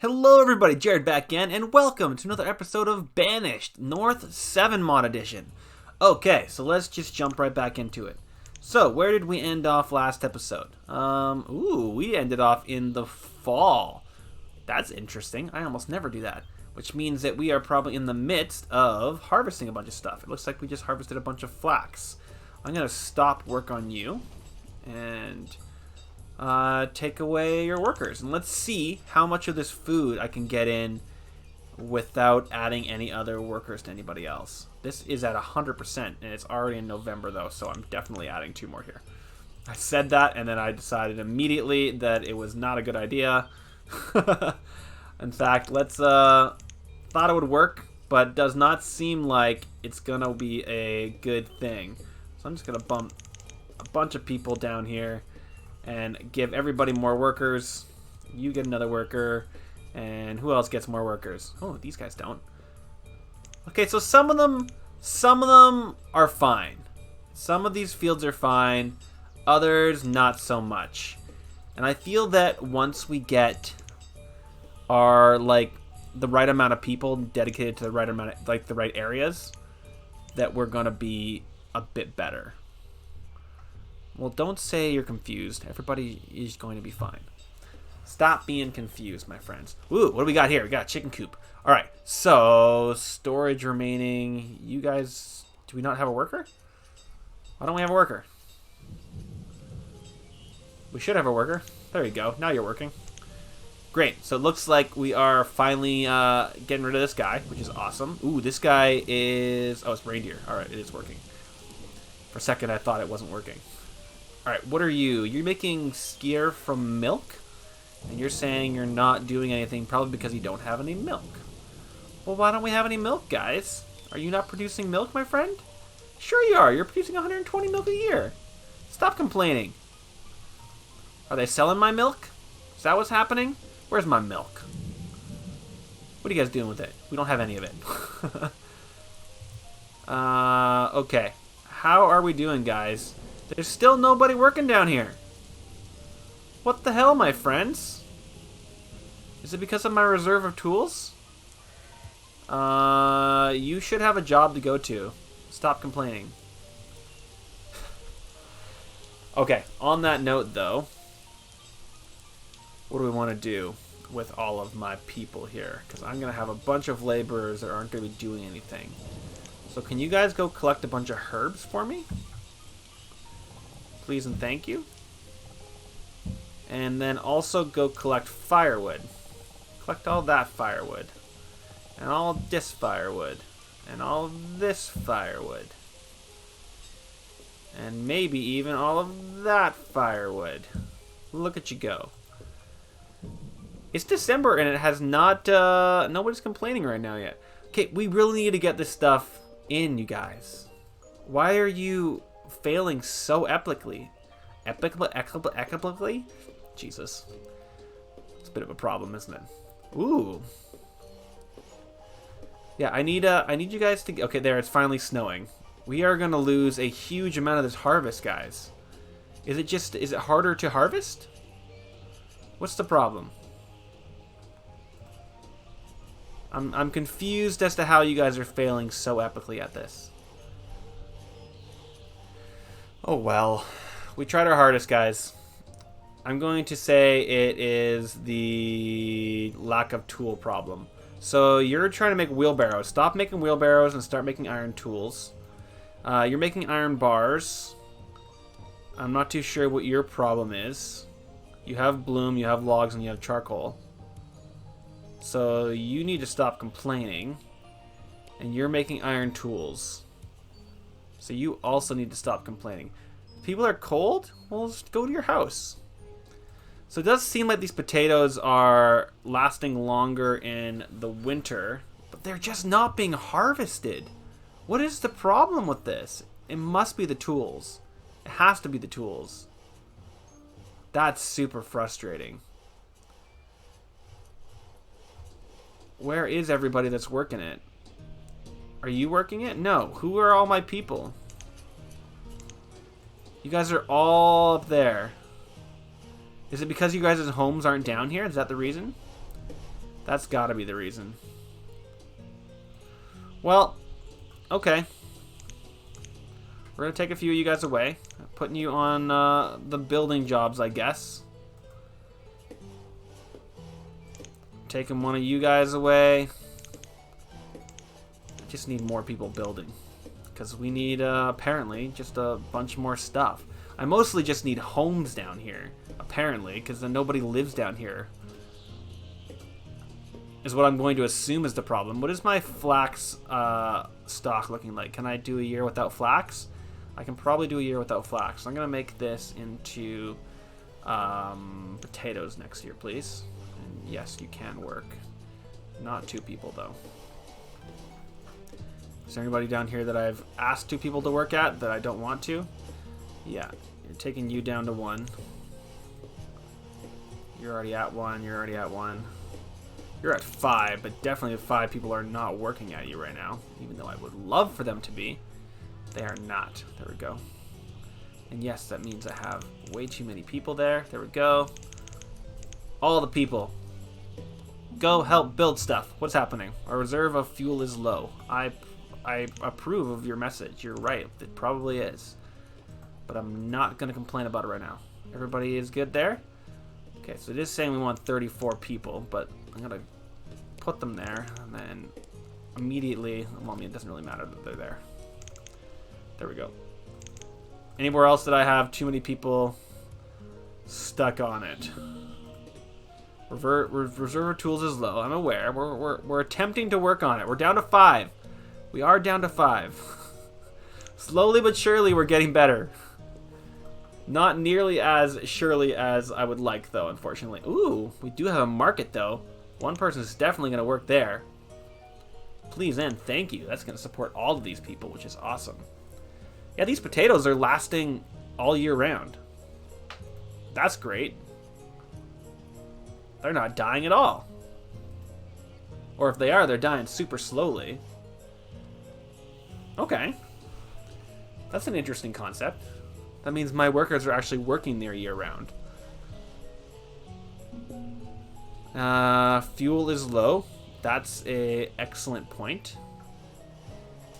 Hello everybody, Jared back again, and welcome to another episode of Banished, North 7 Mod Edition. Okay, so let's just jump right back into it. So, where did we end off last episode? We ended off in the fall. That's interesting. I almost never do that. Which means that we are probably in the midst of harvesting a bunch of stuff. It looks like we just harvested a bunch of flax. I'm going to stop work on you, and take away your workers, and let's see how much of this food I can get in without adding any other workers to anybody else. This is at 100%, and it's already in November though, so I'm definitely adding 2 more here. I said that, and then I decided immediately that it was not a good idea. In fact, thought it would work, but does not seem like it's gonna be a good thing. So I'm just gonna bump a bunch of people down here and give everybody more workers. You get another worker, and who else gets more workers? Oh, these guys don't. Okay, so some of them are fine. Some of these fields are fine, others not so much. And I feel that once we get our the right amount of people dedicated to the right amount of, the right areas, that we're gonna be a bit better. Well, don't say you're confused. Everybody is going to be fine. Stop being confused, my friends. Ooh, what do we got here? We got a chicken coop. All right, so storage remaining. You guys, do we not have a worker? Why don't we have a worker? We should have a worker. There you go. Now you're working. Great. So it looks like we are finally getting rid of this guy, which is awesome. Ooh, this guy is... Oh, it's reindeer. All right, it is working. For a second, I thought it wasn't working. Alright, what are you? You're making skyr from milk? And you're saying you're not doing anything probably because you don't have any milk. Well, why don't we have any milk, guys? Are you not producing milk, my friend? Sure you are. You're producing 120 milk a year. Stop complaining. Are they selling my milk? Is that what's happening? Where's my milk? What are you guys doing with it? We don't have any of it. Okay. How are we doing, guys? There's still nobody working down here. What the hell, my friends? Is it because of my reserve of tools? You should have a job to go to. Stop complaining. Okay, on that note, though, what do we want to do with all of my people here? Because I'm going to have a bunch of laborers that aren't going to be doing anything. So can you guys go collect a bunch of herbs for me? Please and thank you. And then also go collect firewood. Collect all that firewood. And all this firewood. And all this firewood. And maybe even all of that firewood. Look at you go. It's December and it has not... nobody's complaining right now yet. Okay, we really need to get this stuff in, you guys. Why are you... failing so epically? Epically? Jesus. It's a bit of a problem, isn't it? Ooh. Yeah, I need you guys to... Okay, there, it's finally snowing. We are going to lose a huge amount of this harvest, guys. Is it harder to harvest? What's the problem? I'm confused as to how you guys are failing so epically at this. Oh well, we tried our hardest, guys. I'm going to say it is the lack of tool problem. So you're trying to make wheelbarrows. Stop making wheelbarrows and start making iron tools. You're making iron bars. I'm not too sure what your problem is. You have bloom, you have logs, and you have charcoal. So you need to stop complaining. And you're making iron tools. So you also need to stop complaining. If people are cold, well, just go to your house. So it does seem like these potatoes are lasting longer in the winter, but they're just not being harvested. What is the problem with this? It must be the tools. It has to be the tools. That's super frustrating. Where is everybody that's working it? Are you working it? No. Who are all my people? You guys are all up there. Is it because you guys' homes aren't down here? Is that the reason? That's gotta be the reason. Well, okay. We're gonna take a few of you guys away. Putting you on the building jobs, I guess. Taking one of you guys away. Just need more people building. Because we need, apparently, just a bunch more stuff. I mostly just need homes down here, apparently, because then nobody lives down here. Is what I'm going to assume is the problem. What is my flax stock looking like? Can I do a year without flax? I can probably do a year without flax. So I'm going to make this into potatoes next year, please. And yes, you can work. Not 2 people, though. Is there anybody down here that I've asked 2 people to work at that I don't want to? Yeah, you're taking you down to 1. You're already at 1, you're already at 1. You're at 5, but definitely 5 people are not working at you right now. Even though I would love for them to be. They are not. There we go. And yes, that means I have way too many people there. There we go. All the people. Go help build stuff. What's happening? Our reserve of fuel is low. I approve of your message. You're right. It probably is. But I'm not going to complain about it right now. Everybody is good there? Okay, so it is saying we want 34 people, but I'm going to put them there, and then immediately, well, I mean, it doesn't really matter that they're there. There we go. Anywhere else that I have too many people stuck on it? Reserve tools is low. I'm aware. We're attempting to work on it. We're down to 5. We are down to 5. Slowly but surely, we're getting better. Not nearly as surely as I would like, though, unfortunately. Ooh, we do have a market, though. One person is definitely going to work there. Please and thank you. That's going to support all of these people, which is awesome. Yeah, these potatoes are lasting all year round. That's great. They're not dying at all. Or if they are, they're dying super slowly. Okay. That's an interesting concept. That means my workers are actually working there year round. Fuel is low. That's an excellent point.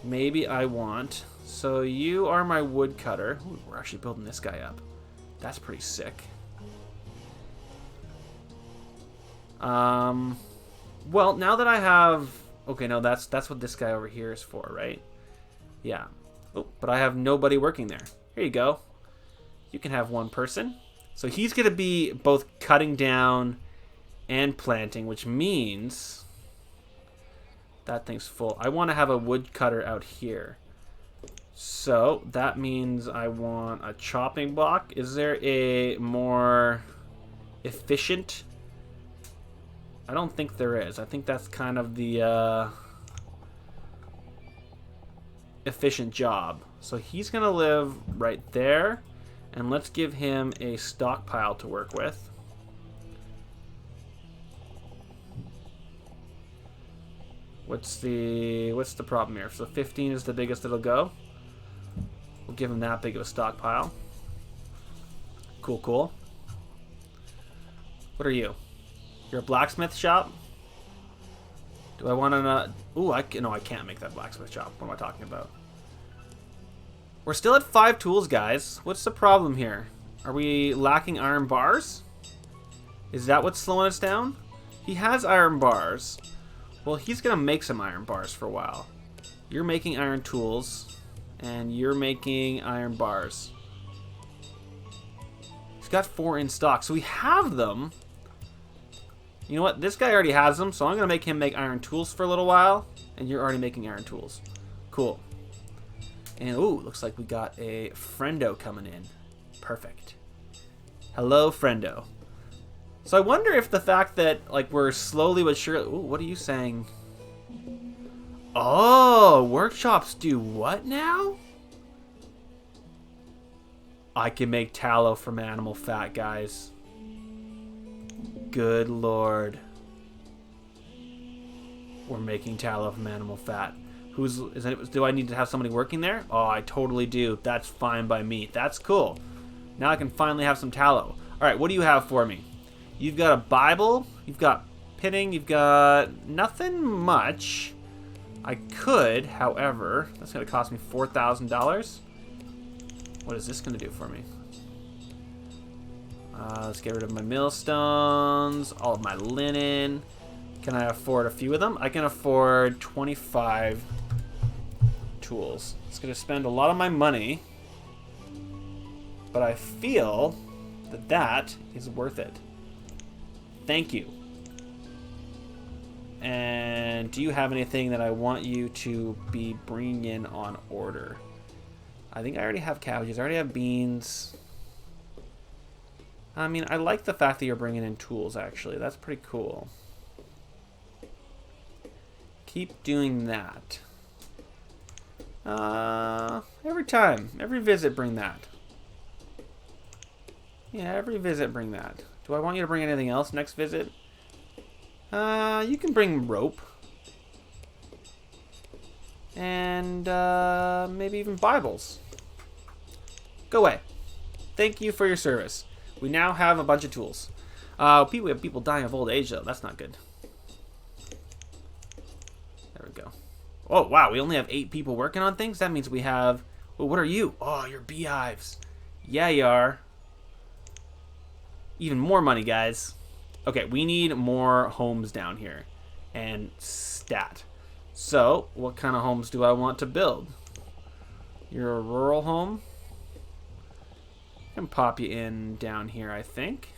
Maybe I want... So you are my woodcutter. Ooh, we're actually building this guy up. That's pretty sick. Well, now that I have... Okay, no, that's what this guy over here is for, right? Yeah. Oh, but I have nobody working there. Here you go. You can have one person. So he's going to be both cutting down and planting, which means... That thing's full. I want to have a woodcutter out here. So that means I want a chopping block. Is there a more efficient... I don't think there is. I think that's kind of the efficient job. So he's going to live right there. And let's give him a stockpile to work with. What's the problem here? So 15 is the biggest it'll go. We'll give him that big of a stockpile. Cool, cool. What are you? You're a blacksmith shop? Do I want to... Ooh, no, I can't make that blacksmith shop. What am I talking about? We're still at 5 tools, guys. What's the problem here? Are we lacking iron bars? Is that what's slowing us down? He has iron bars. Well, he's going to make some iron bars for a while. You're making iron tools, and you're making iron bars. He's got 4 in stock, so we have them. You know what? This guy already has them, so I'm going to make him make iron tools for a little while, and you're already making iron tools. Cool. And, ooh, looks like we got a friendo coming in. Perfect. Hello, friendo. So I wonder if the fact that, like, we're slowly but surely... Ooh, what are you saying? Oh, workshops do what now? I can make tallow from animal fat, guys. Good lord. We're making tallow from animal fat. Do I need to have somebody working there? Oh, I totally do. That's fine by me. That's cool. Now I can finally have some tallow. All right, what do you have for me? You've got a Bible. You've got Pitting, you've got nothing much. I could, however, that's going to cost me $4,000. What is this going to do for me? Let's get rid of my millstones, all of my linen. Can I afford a few of them? I can afford 25 tools. It's going to spend a lot of my money, but I feel that that is worth it. Thank you. And do you have anything that I want you to be bringing in on order? I think I already have cabbages. I already have beans. I mean, I like the fact that you're bringing in tools, actually. That's pretty cool. Keep doing that. Every time. Every visit, bring that. Yeah, every visit, bring that. Do I want you to bring anything else next visit? You can bring rope. And, maybe even Bibles. Go away. Thank you for your service. We now have a bunch of tools. We have people dying of old age, though. That's not good. There we go. Oh, wow. We only have 8 people working on things? That means we have... Well, what are you? Oh, you're beehives. Yeah, you are. Even more money, guys. Okay, we need more homes down here. And stat. So, what kind of homes do I want to build? You're a rural home. I can pop you in down here, I think.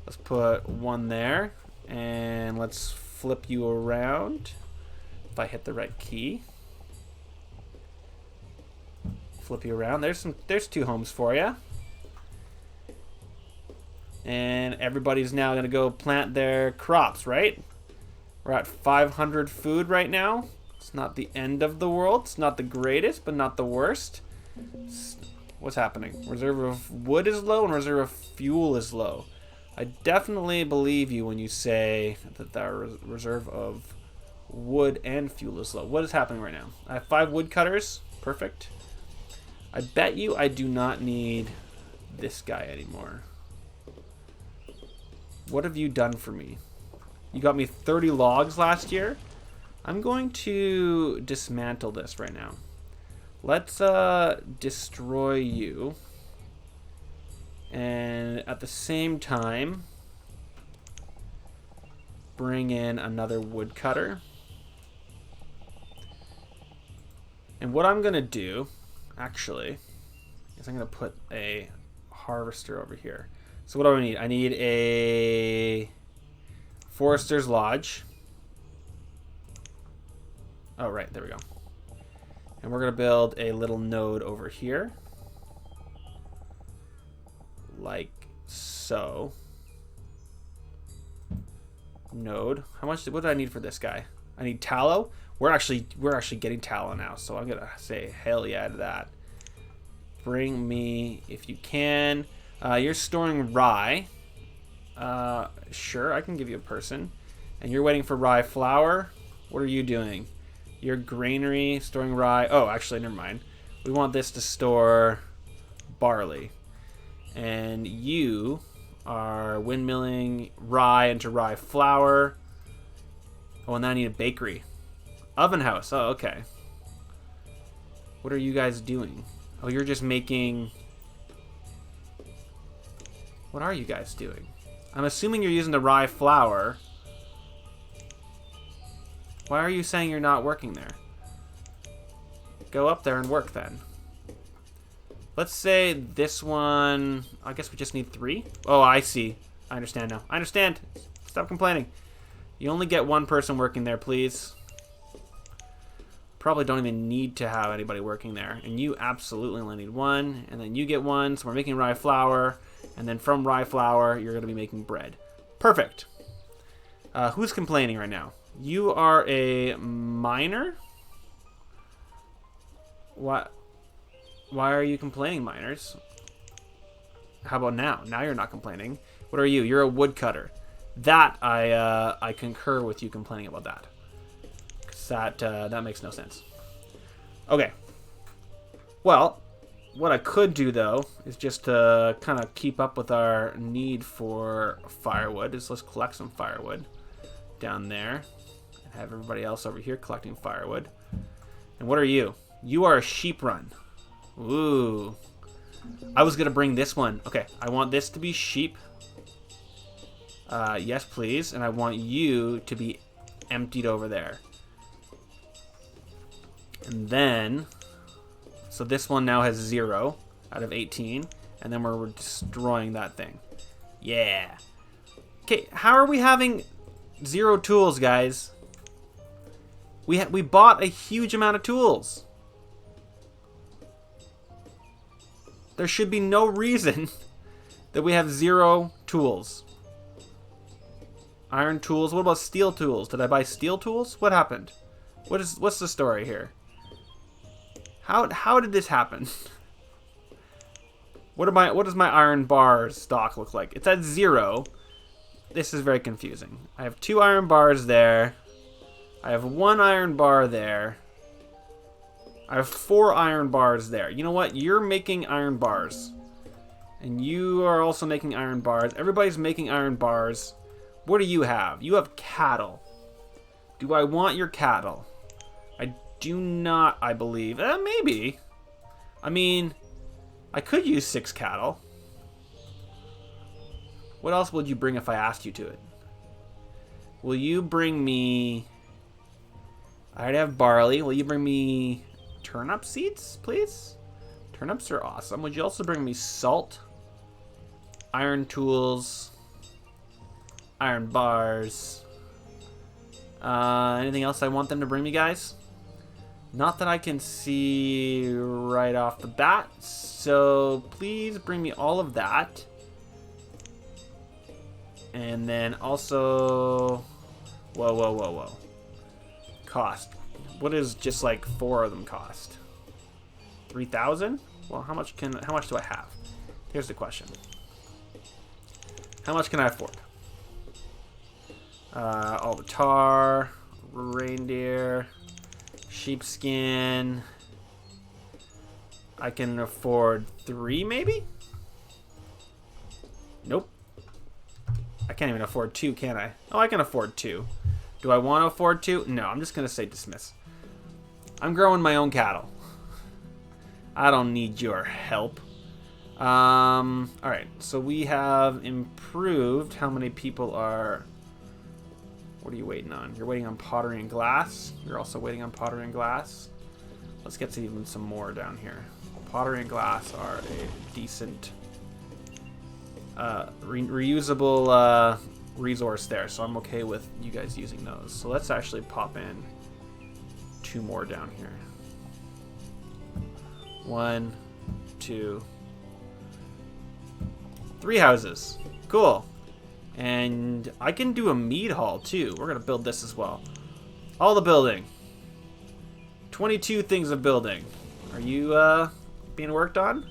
Let's put one there. And let's flip you around. If I hit the right key. Flip you around. There's 2 homes for you. And everybody's now going to go plant their crops, right? We're at 500 food right now. It's not the end of the world. It's not the greatest, but not the worst. What's happening? Reserve of wood is low and reserve of fuel is low. I definitely believe you when you say that the reserve of wood and fuel is low. What is happening right now? I have 5 woodcutters. Perfect. I bet you I do not need this guy anymore. What have you done for me? You got me 30 logs last year. I'm going to dismantle this right now. Let's destroy you. And at the same time, bring in another woodcutter. And what I'm going to do, actually, is I'm going to put a harvester over here. So what do I need? I need a Forester's Lodge. Oh, right. There we go. And we're going to build a little node over here. Like so. Node. How much? What do I need for this guy? I need tallow. We're actually getting tallow now, so I'm going to say hell yeah to that. Bring me, if you can... you're storing rye. Sure, I can give you a person. And you're waiting for rye flour. What are you doing? Your granary, storing rye. Oh, actually, never mind. We want this to store barley. And you are windmilling rye into rye flour. Oh, and then I need a bakery. Oven house. Oh, okay. What are you guys doing? Oh, you're just making... What are you guys doing? I'm assuming you're using the rye flour. Why are you saying you're not working there? Go up there and work then. Let's say this one... I guess we just need 3? Oh, I see. I understand now. I understand. Stop complaining. You only get 1 person working there, please. Probably don't even need to have anybody working there. And you absolutely only need 1. And then you get 1. So we're making rye flour. And then from rye flour, you're going to be making bread. Perfect. Who's complaining right now? You are a miner? What? Why are you complaining, miners? How about now? Now you're not complaining. What are you? You're a woodcutter. That, I concur with you complaining about that. 'Cause that makes no sense. Okay. Well, What I could do, though, is just to kind of keep up with our need for firewood. Is let's collect some firewood down there. And have everybody else over here collecting firewood. And what are you? You are a sheep run. Ooh. I was going to bring this one. Okay, I want this to be sheep. Yes, please. And I want you to be emptied over there. And then... So this one now has 0 out of 18. And then we're destroying that thing. Yeah. Okay, how are we having 0 tools, guys? We bought a huge amount of tools. There should be no reason that we have 0 tools. Iron tools. What about steel tools? Did I buy steel tools? What happened? What's the story here? How did this happen? What does my iron bar stock look like? It's at 0. This is very confusing. I have 2 iron bars there. I have 1 iron bar there. I have 4 iron bars there. You know what? You're making iron bars. And you are also making iron bars. Everybody's making iron bars. What do you have? You have cattle. Do I want your cattle? I do not, I believe. Maybe. I mean, I could use 6 cattle. What else would you bring if I asked you to it? Will you bring me... I already have barley. Will you bring me turnip seeds, please? Turnips are awesome. Would you also bring me salt, iron tools, iron bars? Anything else I want them to bring me, guys? Not that I can see right off the bat. So please bring me all of that. And then also... Whoa. Cost. What does just like 4 of them cost? 3,000? Well, how much do I have? Here's the question. How much can I afford? All the tar, reindeer, sheepskin. I can afford 3 maybe? Nope. I can't even afford 2, can I? Oh, I can afford 2. Do I want to afford 2? No, I'm just going to say dismiss. I'm growing my own cattle. I don't need your help. Alright, so we have improved how many people are... What are you waiting on? You're waiting on pottery and glass. You're also waiting on pottery and glass. Let's get to even some more down here. Pottery and glass are a decent... reusable resource there, so I'm okay with you guys using those. So let's actually pop in 2 more down here. 1, 2, 3 houses. Cool. And I can do a mead hall too. We're gonna build this as well. All the building. 22 things of building. Are you being worked on?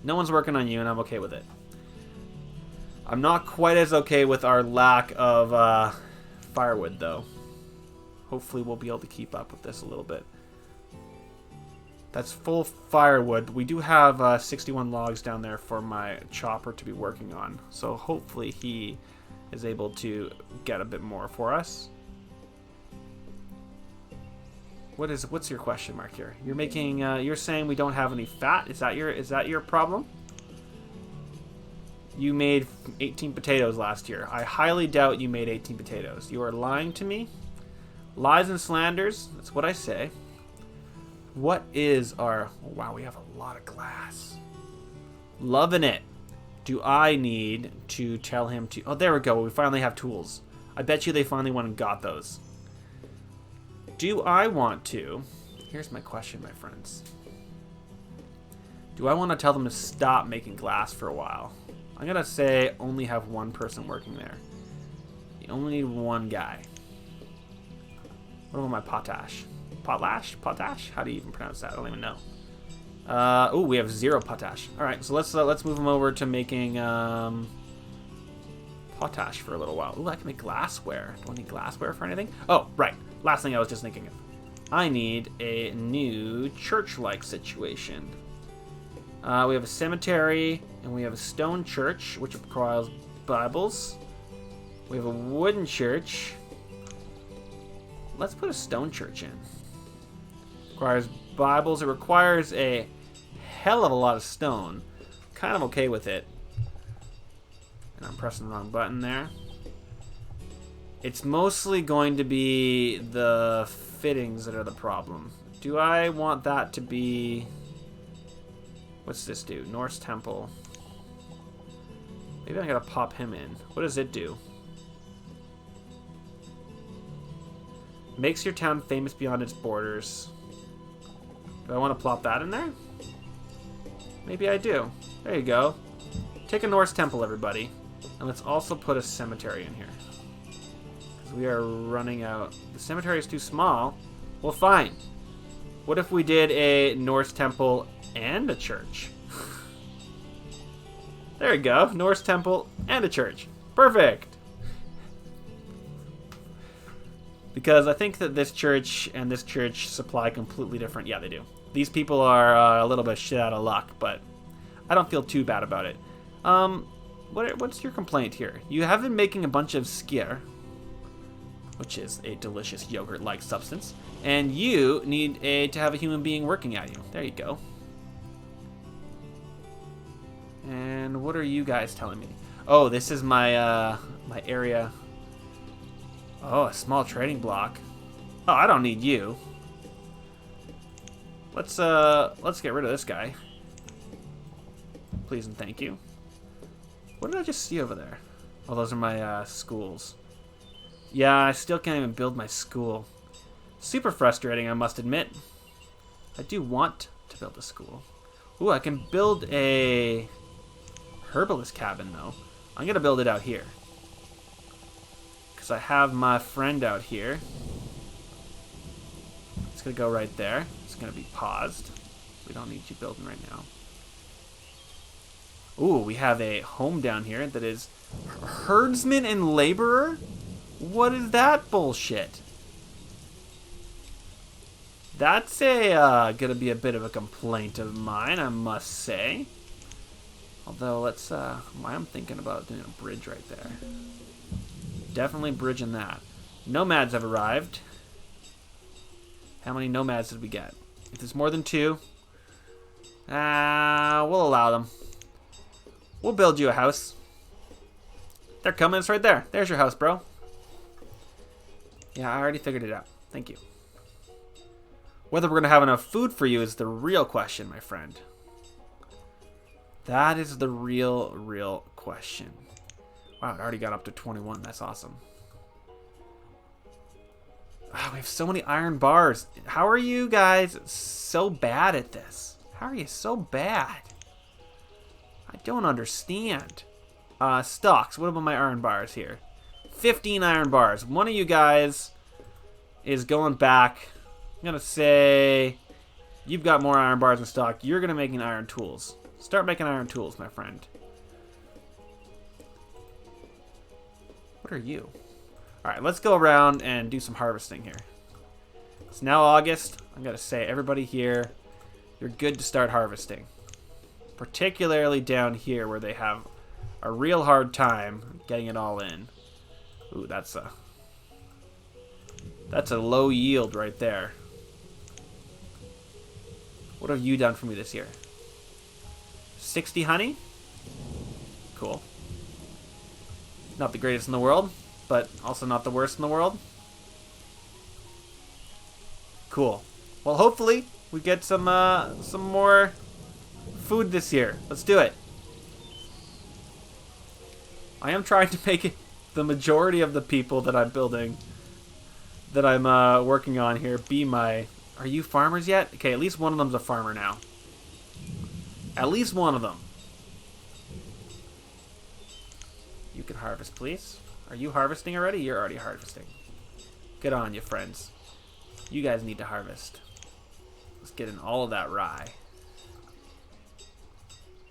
No one's working on you, and I'm okay with it. I'm not quite as okay with our lack of firewood, though. Hopefully we'll be able to keep up with this a little bit. That's full firewood. We do have 61 logs down there for my chopper to be working on. So hopefully he is able to get a bit more for us. What's your question mark here? You're making you're saying we don't have any fat? Is that your problem? You made 18 potatoes last year. I highly doubt you made 18 potatoes. You are lying to me. Lies and slanders. That's what I say. What is our... Oh, wow, we have a lot of glass. Loving it. Do I need to tell him to... Oh, there we go. We finally have tools. I bet you they finally went and got those. Do I want to... Here's my question, my friends. Do I want to tell them to stop making glass for a while? I'm going to say only have 1 person working there. You only need 1 guy. What about my potash? Potlash? Potash? How do you even pronounce that? I don't even know. Oh, we have 0 potash. All right, so let's move them over to making potash for a little while. Ooh, I can make glassware. Do I need glassware for anything? Oh, right. Last thing I was just thinking of. I need a new church-like situation. We have a cemetery, and we have a stone church, which requires Bibles. We have a wooden church. Let's put a stone church in. Requires Bibles. It requires a hell of a lot of stone. Kind of okay with it. And I'm pressing the wrong button there. It's mostly going to be the fittings that are the problem. Do I want that to be... What's this do? Norse Temple. Maybe I gotta pop him in. What does it do? Makes your town famous beyond its borders. Do I want to plop that in there? Maybe I do. There you go. Take a Norse Temple, everybody. And let's also put a cemetery in here. Because we are running out. The cemetery is too small. Well, fine. What if we did a Norse Temple and a church? There you go. Norse Temple and a church. Perfect. Because I think that this church and this church supply completely different. Yeah, they do. These people are a little bit shit out of luck, but I don't feel too bad about it. What's your complaint here? You have been making a bunch of skyr, which is a delicious yogurt-like substance, and you need to have a human being working at you. There you go. And what are you guys telling me? Oh, this is my my area. Oh, a small trading block. Oh, I don't need you. Let's get rid of this guy. Please and thank you. What did I just see over there? Oh, those are my schools. Yeah, I still can't even build my school. Super frustrating, I must admit. I do want to build a school. Ooh, I can build a herbalist cabin, though. I'm going to build it out here. Because I have my friend out here. It's going to go right there. It's going to be paused. We don't need you building right now. Ooh, we have a home down here that is herdsman and laborer? What is that bullshit? That's gonna be a bit of a complaint of mine, I must say. Although, let's, I'm thinking about doing a bridge right there. Definitely bridging that. Nomads have arrived. How many nomads did we get? If there's more than 2, we'll allow them. We'll build you a house. They're coming, it's right there. There's your house, bro. Yeah, I already figured it out. Thank you. Whether we're going to have enough food for you is the real question, my friend. That is the real question. Wow, it already got up to 21. That's awesome. Oh, we have so many iron bars. How are you guys so bad at this? How are you so bad? I don't understand. Stocks. What about my iron bars here? 15 iron bars. One of you guys is going back. I'm going to say you've got more iron bars in stock. You're going to make iron tools. Start making iron tools, my friend. What are you? Alright, let's go around and do some harvesting here. It's now August. I'm going to say everybody here, you're good to start harvesting. Particularly down here where they have a real hard time getting it all in. Ooh, that's a low yield right there. What have you done for me this year? 60 honey? Cool. Not the greatest in the world, but also not the worst in the world. Cool. Well, hopefully we get some more food this year. Let's do it. I am trying to make it the majority of the people that I'm building, that I'm working on here, be my... Are you farmers yet? Okay, at least one of them's a farmer now. At least one of them. You can harvest, please. Are you harvesting already? You're already harvesting. Good on you, friends. You guys need to harvest. Let's get in all of that rye.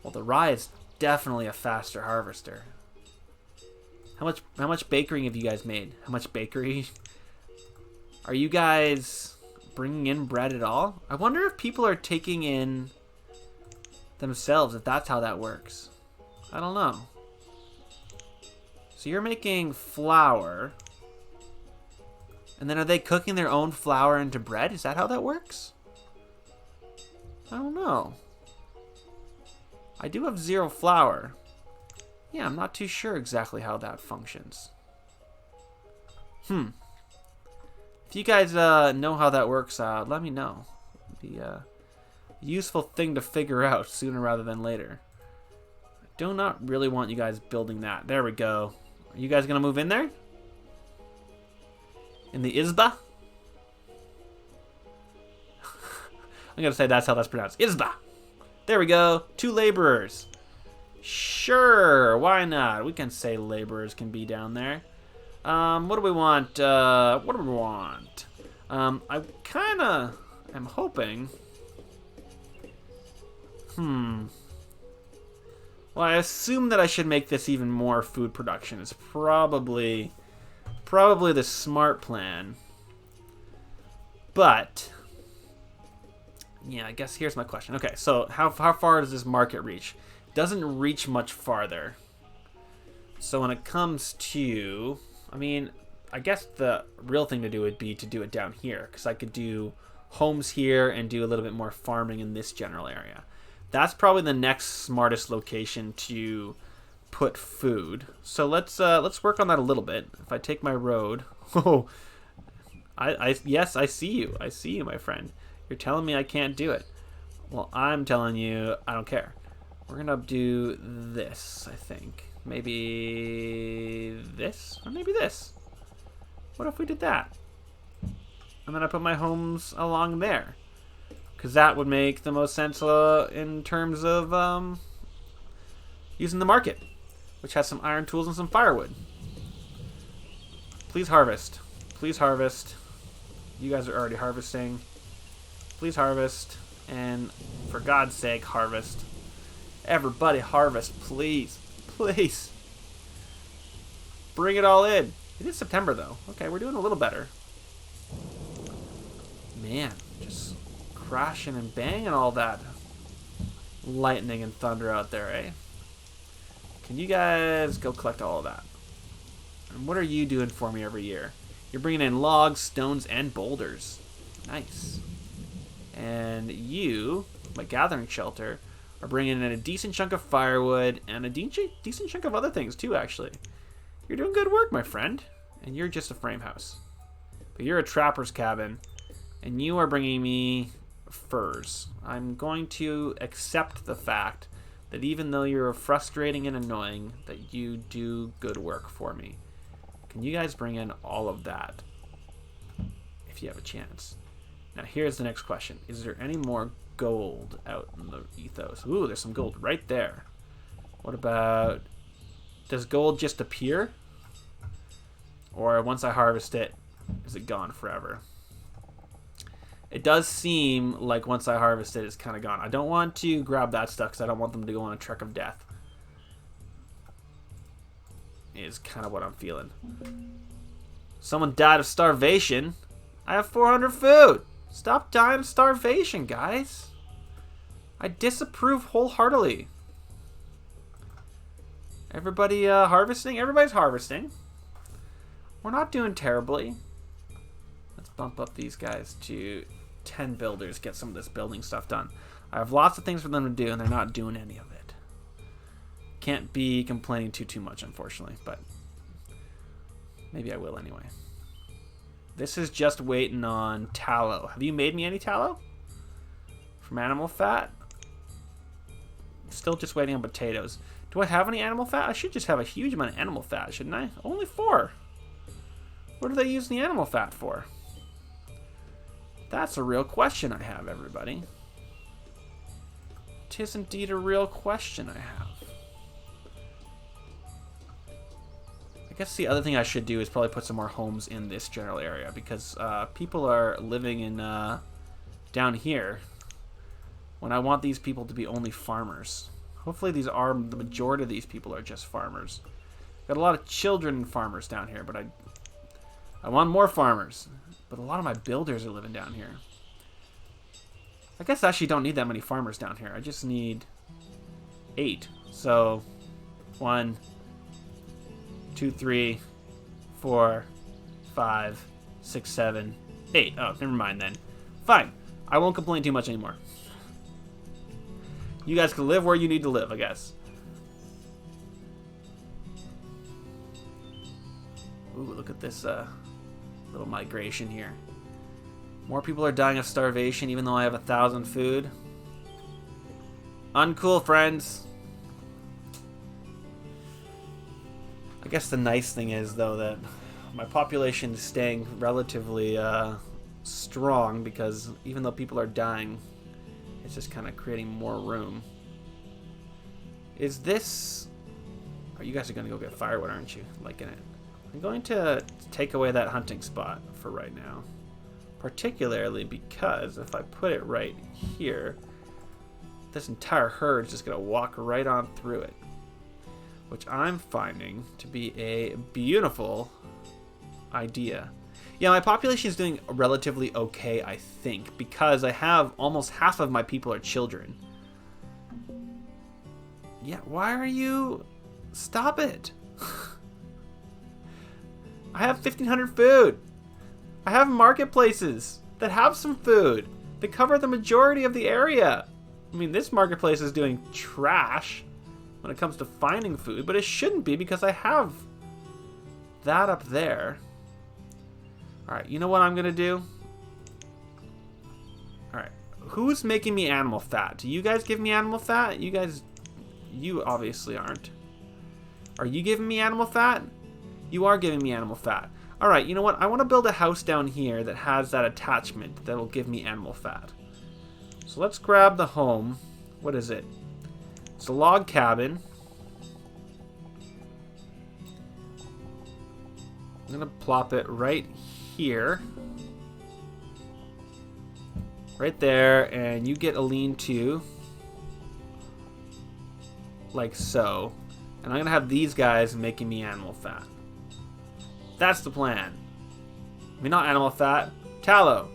Well, the rye is definitely a faster harvester. How much bakery have you guys made? How much bakery? Are you guys bringing in bread at all? I wonder if people are taking in themselves, if that's how that works. I don't know. So you're making flour. And then are they cooking their own flour into bread? Is that how that works? I don't know. I do have 0 flour. Yeah, I'm not too sure exactly how that functions. If you guys know how that works, let me know. It'd be a useful thing to figure out sooner rather than later. I do not really want you guys building that. There we go. Are you guys going to move in there? In the Izba? I'm going to say that's how that's pronounced. Izba! There we go. 2 laborers. Sure, why not? We can say laborers can be down there. What do we want? What do we want? I kind of am hoping... Well, I assume that I should make this even more food production. It's probably the smart plan. But yeah, I guess here's my question. Okay, so how far does this market reach? It doesn't reach much farther. So when it comes to, I mean, I guess the real thing to do would be to do it down here, because I could do homes here and do a little bit more farming in this general area. That's probably the next smartest location to put food. So let's work on that a little bit. If I take my road, oh, yes, I see you. I see you, my friend. You're telling me I can't do it. Well, I'm telling you I don't care. We're gonna do this, I think. Maybe this, or maybe this. What if we did that? And then I put my homes along there. Because that would make the most sense in terms of using the market, which has some iron tools and some firewood. Please harvest. Please harvest. You guys are already harvesting. Please harvest. And for God's sake, harvest. Everybody harvest, please. Please. Bring it all in. It is September, though. Okay, we're doing a little better. Man, just crashing and banging all that lightning and thunder out there, eh? Can you guys go collect all of that? And what are you doing for me every year? You're bringing in logs, stones, and boulders. Nice. And you, my gathering shelter, are bringing in a decent chunk of firewood and a decent chunk of other things too, actually. You're doing good work, my friend. And you're just a frame house. But you're a trapper's cabin, and you are bringing me furs. I'm going to accept the fact that even though you're frustrating and annoying, that you do good work for me. Can you guys bring in all of that if you have a chance? Now here's the next question. Is there any more gold out in the ethos? Ooh, there's some gold right there. What about... Does gold just appear? Or once I harvest it, is it gone forever? It does seem like once I harvest it, it's kind of gone. I don't want to grab that stuff because I don't want them to go on a trek of death. Is kind of what I'm feeling. Someone died of starvation. I have 400 food. Stop dying of starvation, guys. I disapprove wholeheartedly. Everybody harvesting? Everybody's harvesting. We're not doing terribly. Let's bump up these guys to 10 builders, get some of this building stuff done. I have lots of things for them to do, and they're not doing any of it. Can't be complaining too much, unfortunately, but maybe I will anyway. This is just waiting on tallow. Have you made me any tallow? From animal fat? Still just waiting on potatoes. Do I have any animal fat? I should just have a huge amount of animal fat, shouldn't I? Only 4. What do they use the animal fat for? That's a real question I have, everybody. It is indeed a real question I have. I guess the other thing I should do is probably put some more homes in this general area because people are living in down here when I want these people to be only farmers. Hopefully the majority of these people are just farmers. Got a lot of children farmers down here, but I want more farmers. But a lot of my builders are living down here. I guess I actually don't need that many farmers down here. I just need 8. So 1, 2, 3, 4, 5, 6, 7, 8. Oh, never mind then. Fine. I won't complain too much anymore. You guys can live where you need to live, I guess. Ooh, look at this little migration here. More people are dying of starvation even though I have 1,000 food. Uncool, friends. I guess the nice thing is, though, that my population is staying relatively strong because even though people are dying, it's just kind of creating more room. Is this... Oh, you guys are going to go get firewood, aren't you? Liking it. I'm going to take away that hunting spot for right now. Particularly because if I put it right here, this entire herd is just going to walk right on through it. Which I'm finding to be a beautiful idea. Yeah, my population is doing relatively okay, I think, because I have almost half of my people are children. Yeah, why are you... Stop it! I have 1,500 food! I have marketplaces that have some food. They cover the majority of the area. I mean, this marketplace is doing trash when it comes to finding food, but it shouldn't be because I have that up there. Alright, you know what I'm going to do? Alright, who's making me animal fat? Do you guys give me animal fat? You guys, you obviously aren't. Are you giving me animal fat? You are giving me animal fat. Alright, you know what? I want to build a house down here that has that attachment that will give me animal fat. So let's grab the home. What is it? It's a log cabin. I'm going to plop it right here. Right there, and you get a lean-to. Like so. And I'm going to have these guys making me animal fat. That's the plan. I mean, not animal fat. Tallow.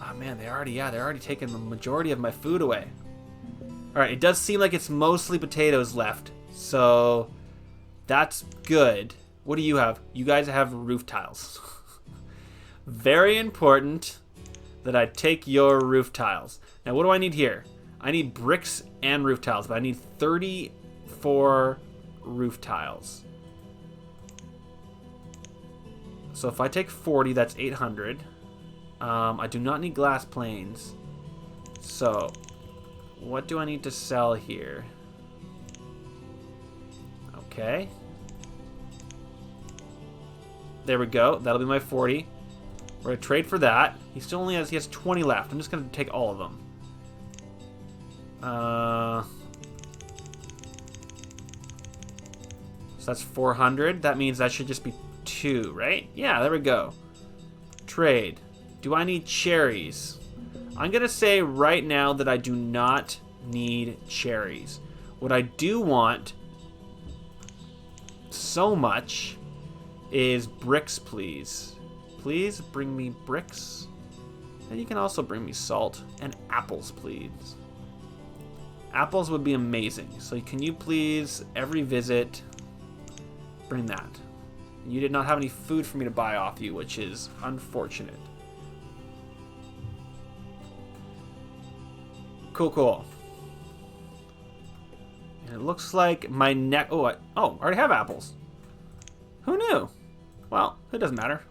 Oh man, they're already taking the majority of my food away. Alright, it does seem like it's mostly potatoes left. So, that's good. What do you have? You guys have roof tiles. Very important that I take your roof tiles. Now, what do I need here? I need bricks and roof tiles, but I need 34 roof tiles. So if I take 40, that's 800. I do not need glass planes. So, what do I need to sell here? Okay. There we go. That'll be my 40. We're going to trade for that. He still only has, he has 20 left. I'm just going to take all of them. So that's 400. That means that should just be 2, right? Yeah, there we go. Trade. Do I need cherries? I'm going to say right now that I do not need cherries. What I do want so much is bricks, please. Please bring me bricks. And you can also bring me salt and apples, please. Apples would be amazing. So can you please, every visit, bring that. You did not have any food for me to buy off you, which is unfortunate. Cool, cool. And it looks like my neck... Oh, I already have apples. Who knew? Well, it doesn't matter.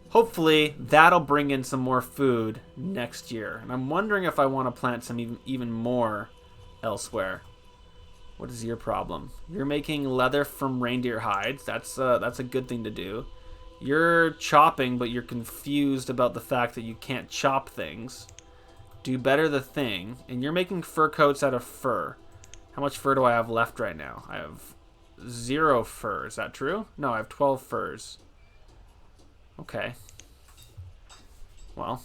Hopefully, that'll bring in some more food next year. And I'm wondering if I want to plant some even more elsewhere. What is your problem? You're making leather from reindeer hides. That's a good thing to do. You're chopping, but you're confused about the fact that you can't chop things. Do better the thing. And you're making fur coats out of fur. How much fur do I have left right now? I have 0 fur. Is that true? No, I have 12 furs. Okay. Well.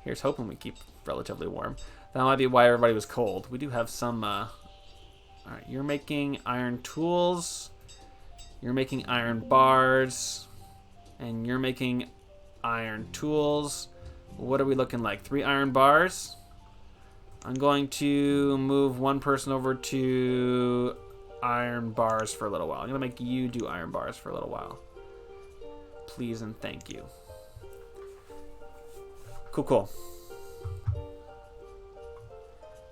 Here's hoping we keep relatively warm. That might be why everybody was cold. We do have some... Alright, you're making iron tools. You're making iron bars. And you're making iron tools. What are we looking like? 3 iron bars? I'm going to move one person over to iron bars for a little while. I'm going to make you do iron bars for a little while. Please and thank you. Cool, cool.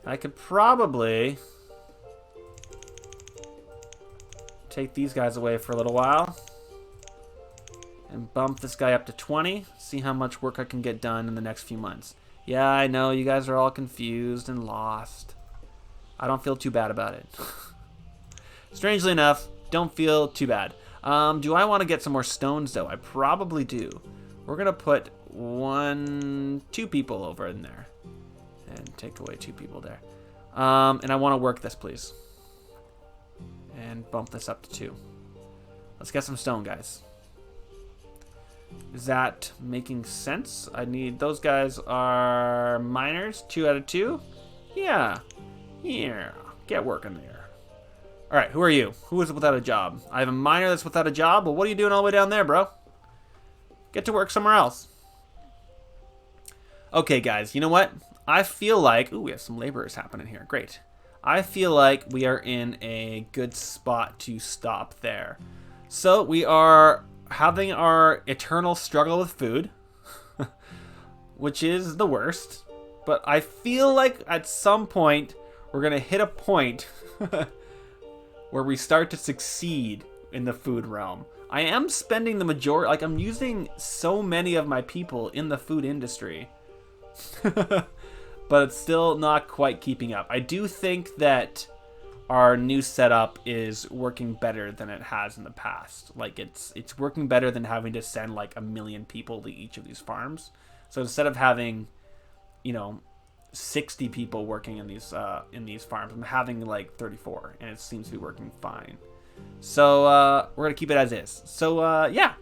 I could probably take these guys away for a little while and bump this guy up to 20. See how much work I can get done in the next few months. Yeah, I know you guys are all confused and lost. I don't feel too bad about it. Strangely enough, don't feel too bad. Do I want to get some more stones though? I probably do. We're gonna put 2 people over in there and take away 2 people there. And I want to work this, please. And bump this up to 2. Let's get some stone, guys. Is that making sense? I need, those guys are miners, 2 out of 2. Yeah. Yeah. Get working there. All right, who are you? Who is without a job? I have a miner that's without a job. Well, what are you doing all the way down there, bro? Get to work somewhere else. Okay, guys, you know what? I feel like, ooh, we have some laborers happening here. Great. I feel like we are in a good spot to stop there. So we are having our eternal struggle with food, which is the worst. But I feel like at some point we're going to hit a point where we start to succeed in the food realm. I am spending the majority, like I'm using so many of my people in the food industry. But it's still not quite keeping up. I do think that our new setup is working better than it has in the past. Like it's working better than having to send like 1 million people to each of these farms. So instead of having, you know, 60 people working in these farms, I'm having like 34, and it seems to be working fine. So we're gonna keep it as is. So yeah,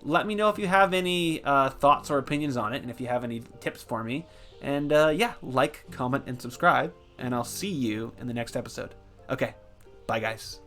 let me know if you have any thoughts or opinions on it, and if you have any tips for me. And yeah, like, comment, and subscribe, and I'll see you in the next episode. Okay, bye guys.